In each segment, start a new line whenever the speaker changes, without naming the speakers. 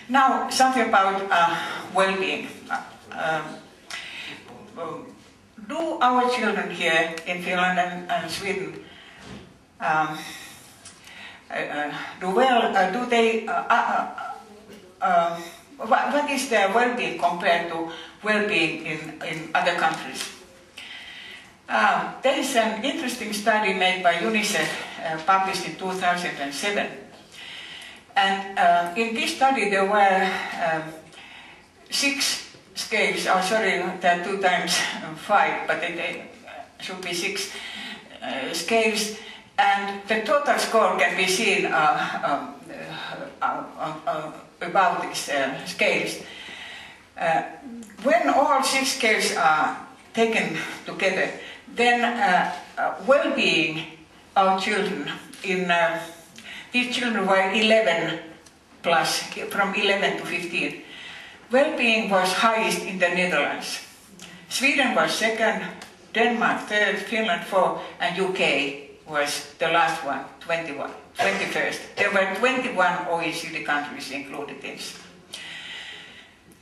Now, something about well-being. Do our children here in Finland and Sweden do well? Do they? What is their well-being compared to well-being in other countries? There is an interesting study made by UNICEF, published in 2007. And in this study there were 6 scales, oh sorry, there are 2 times 5, but they should be 6 scales. And the total score can be seen about these scales. When all 6 scales are taken together, then well-being of children these children were 11 plus, from 11 to 15. Well-being was highest in the Netherlands. Sweden was 2nd, Denmark 3rd, Finland 4th, and UK was the last one, 21st. There were 21 OECD countries included in this.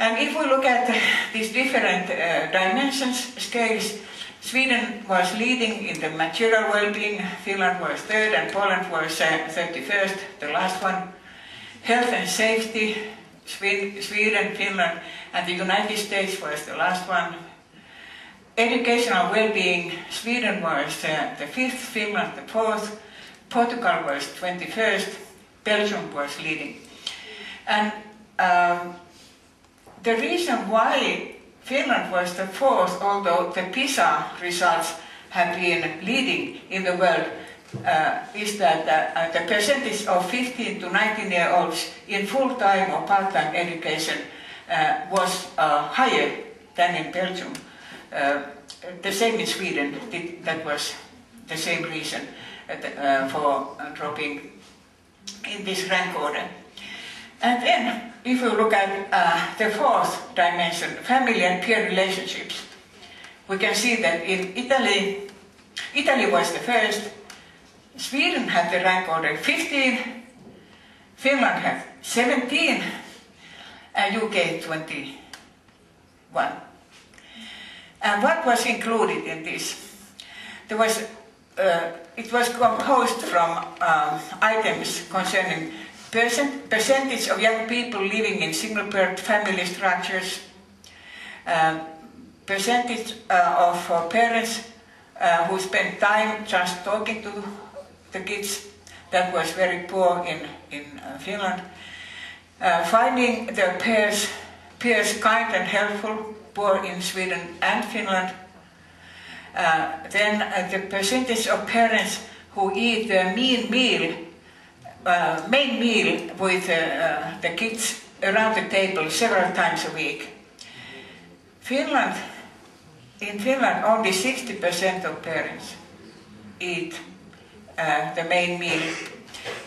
And if we look at these different dimensions, scales, Sweden was leading in the material well-being, Finland was 3rd, and Poland was 31st, the last one. Health and safety, Sweden, Finland, and the United States was the last one. Educational well-being, Sweden was the 5th, Finland the 4th, Portugal was 21st, Belgium was leading. And the reason why Finland was the 4th, although the PISA results have been leading in the world, is that the percentage of 15 to 19-year-olds in full-time or part-time education was higher than in Belgium. The same in Sweden, that was the same reason for dropping in this rank order. And then, if you look at the 4th dimension, family and peer relationships, we can see that in Italy was the 1st, Sweden had the rank order 15, Finland had 17, and UK 21. And what was included in this? There was, it was composed from items concerning percentage of young people living in single-parent family structures, percentage of parents who spend time just talking to the kids, that was very poor in Finland, finding their peers kind and helpful, poor in Sweden and Finland, then the percentage of parents who eat their main meal with the kids around the table several times a week. In Finland, only 60% of parents eat the main meal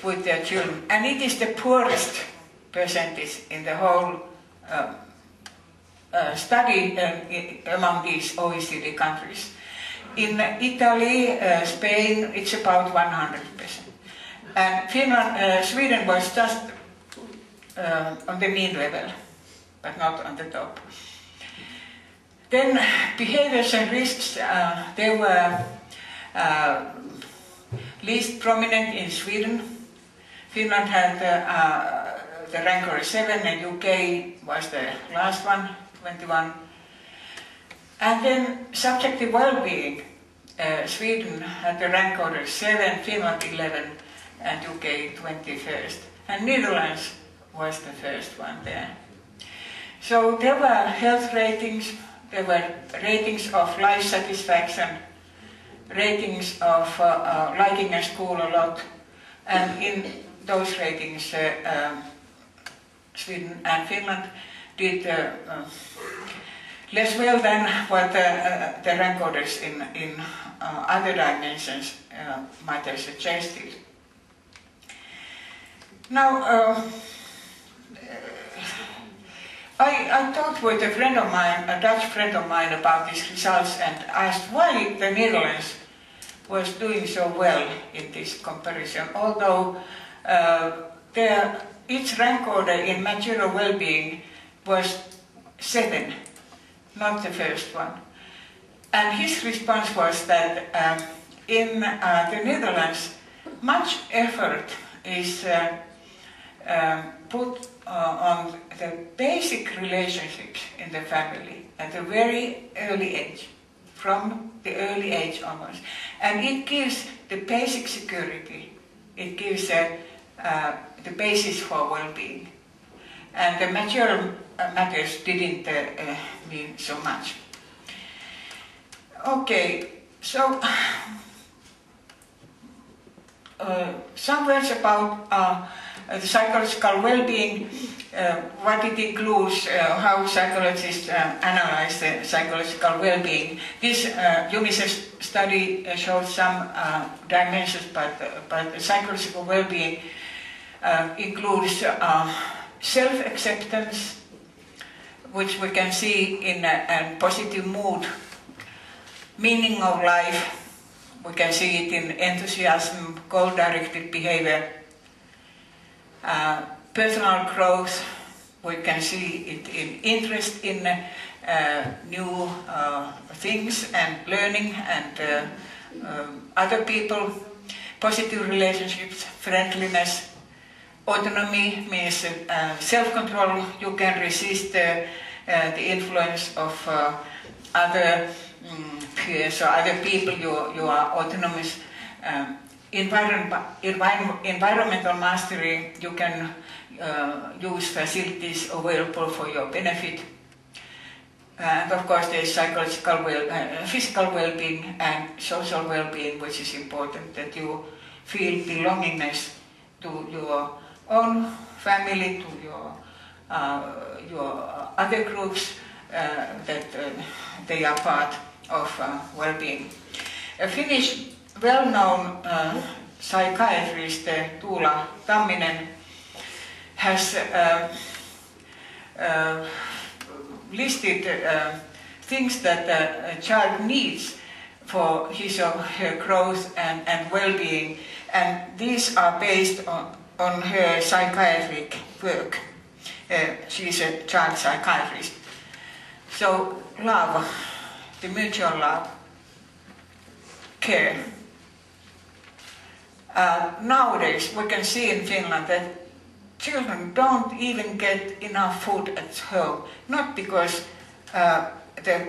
with their children, and it is the poorest percentage in the whole study among these OECD countries. In Italy, Spain, it's about 100%. And Sweden was just on the mean level, but not on the top. Then behaviors and risks, they were least prominent in Sweden. Finland had the rank order 7 and UK was the last one, 21. And then subjective well-being, Sweden had the rank order 7, Finland 11, and UK 21st. And Netherlands was the first one there. So there were health ratings, there were ratings of life satisfaction, ratings of liking a school a lot, and in those ratings Sweden and Finland did less well than what the rank orders in other dimensions might have suggested. Now, I talked with a friend of mine, a Dutch friend of mine, about these results and asked why the Netherlands was doing so well in this comparison, although it its rank order in material well-being was 7, not the first one. And his response was that in the Netherlands, much effort is put on the basic relationships in the family at a very early age, from the early age onwards. And it gives the basic security. It gives the basis for well-being. And the material matters didn't mean so much. Okay, so some words about the psychological well-being, what it includes, how psychologists analyze the psychological well-being. This UNICEF study showed some dimensions, but the psychological well-being includes self-acceptance, which we can see in a positive mood, meaning of life, we can see it in enthusiasm, goal-directed behavior, personal growth, we can see it in interest in new things and learning and other people, positive relationships, friendliness. Autonomy means self-control. You can resist the influence of other peers or other people. You are autonomous. Environmental mastery. You can use facilities available for your benefit. And of course, there is psychological physical well-being and social well-being, which is important, that you feel belongingness to your own family, to your other groups, that they are part of well-being. A Finnish well-known psychiatrist, Tuula Tamminen, has listed things that a child needs for his or her growth and well-being, and these are based on her psychiatric work. She is a child psychiatrist. So love, the mutual love, care. Nowadays we can see in Finland that children don't even get enough food at home, not because the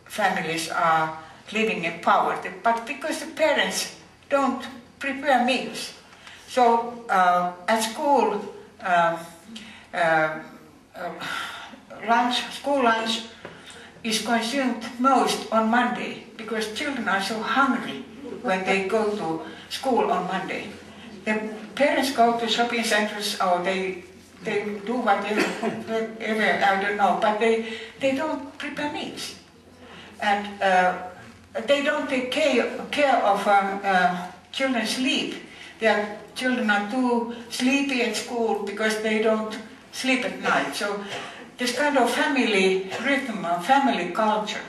families are living in poverty, but because the parents don't prepare meals. So at school, school lunch is consumed most on Monday, because children are so hungry when they go to school on Monday. The parents go to shopping centers, or they do whatever, I don't know, but they don't prepare meals. And they don't take care of children's sleep. Their children are too sleepy at school because they don't sleep at night. So this kind of family rhythm, family culture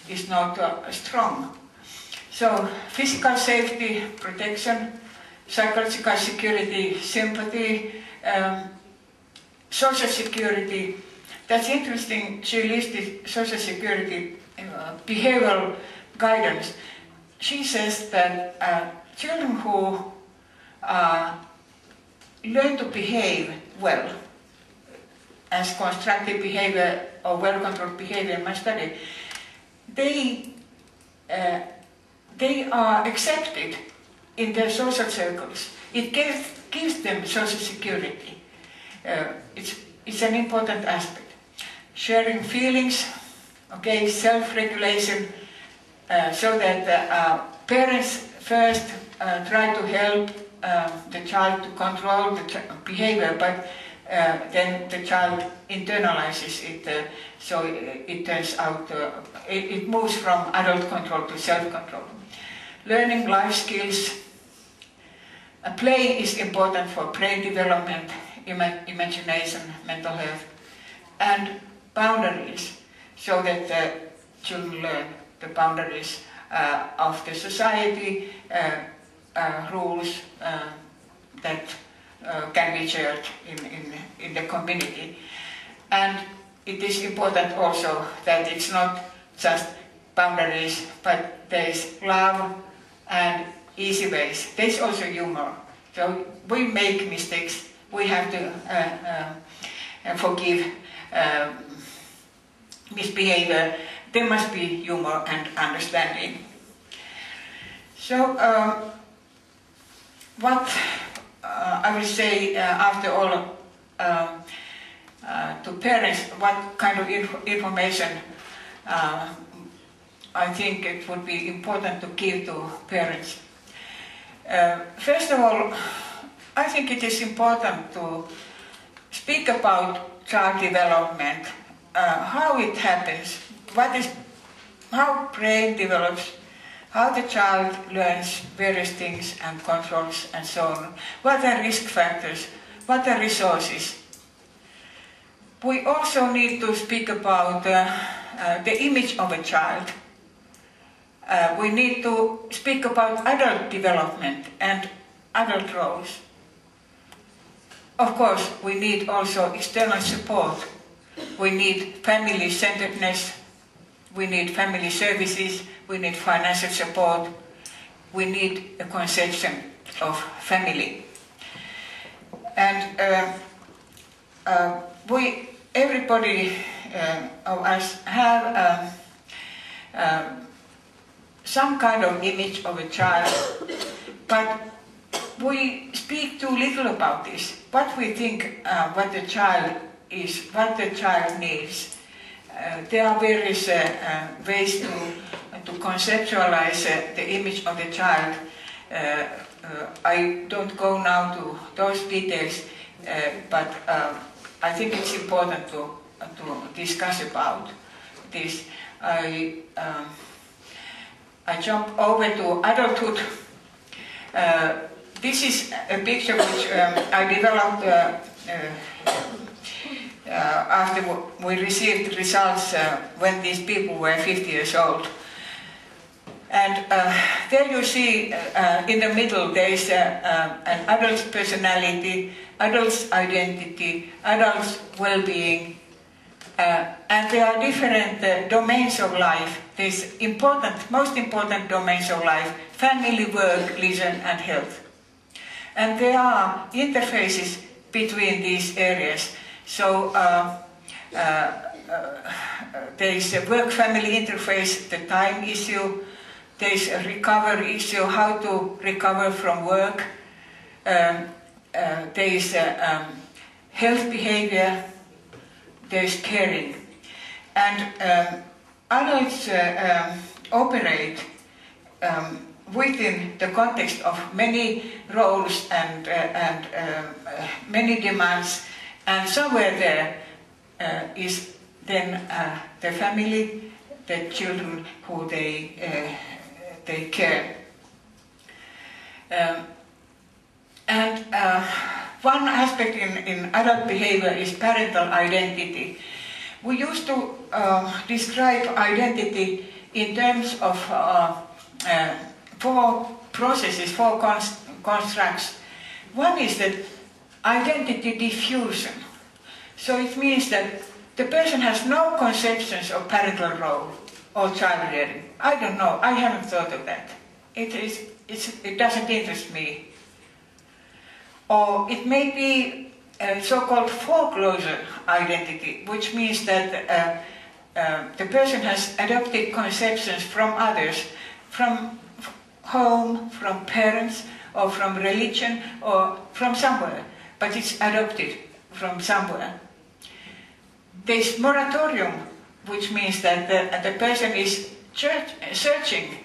is not strong. So physical safety, protection, psychological security, sympathy, social security. That's interesting. She listed social security, behavioral guidance. She says that children who learn to behave well, as constructive behavior or well-controlled behavior in my study, they are accepted in their social circles. It gives them social security. It's an important aspect. Sharing feelings, okay, self-regulation, so that parents first try to help the child to control the behavior, but then the child internalizes it, so it turns out, it moves from adult control to self-control. Learning life skills. Play is important for brain development, imagination, mental health, and boundaries, so that the children learn the boundaries of the society, rules that can be shared in the community. And it is important also that it's not just boundaries, but there is love and easy ways. There's also humor. So we make mistakes. We have to forgive misbehavior. There must be humor and understanding. So what I will say after all to parents, what kind of information I think it would be important to give to parents. First of all, I think it is important to speak about child development, how it happens, how brain develops, how the child learns various things and controls and so on. What are risk factors? What are resources? We also need to speak about the image of a child. We need to speak about adult development and adult roles. Of course, we need also external support. We need family-centeredness, we need family services, we need financial support, we need a conception of family. And everybody of us have some kind of image of a child, but we speak too little about this. What we think, what the child is, what the child needs. There are various ways to conceptualize the image of the child. I don't go now to those details, but I think it's important to discuss about this. I jump over to adulthood. This is a picture which I developed after we received results when these people were 50 years old. And there you see in the middle there is an adult's personality, adult's identity, adult's well-being, and there are different domains of life. There's most important domains of life: family, work, leisure and health. And there are interfaces between these areas. So there is a work-family interface, the time issue. There is a recovery issue, how to recover from work. There is health behavior. There is caring. And adults operate within the context of many roles and many demands, and somewhere there is then the family, the children who they care. And one aspect in adult behavior is parental identity. We used to describe identity in terms of four processes, four constructs. One is that identity diffusion. So it means that the person has no conceptions of parental role or child rearing. I don't know, I haven't thought of that. It doesn't interest me. Or it may be a so-called foreclosure identity, which means that the person has adopted conceptions from others, from home, from parents, or from religion, or from somewhere, but it's adopted from somewhere. There's moratorium, which means that the person is searching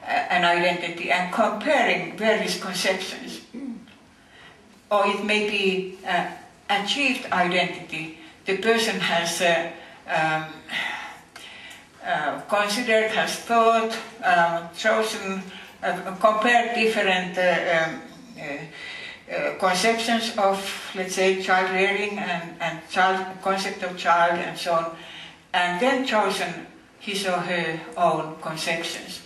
an identity and comparing various conceptions. Or it may be achieved identity. The person has considered, has thought, chosen, compared different conceptions of, let's say, child rearing and concept of child and so on, and then chosen his or her own conceptions.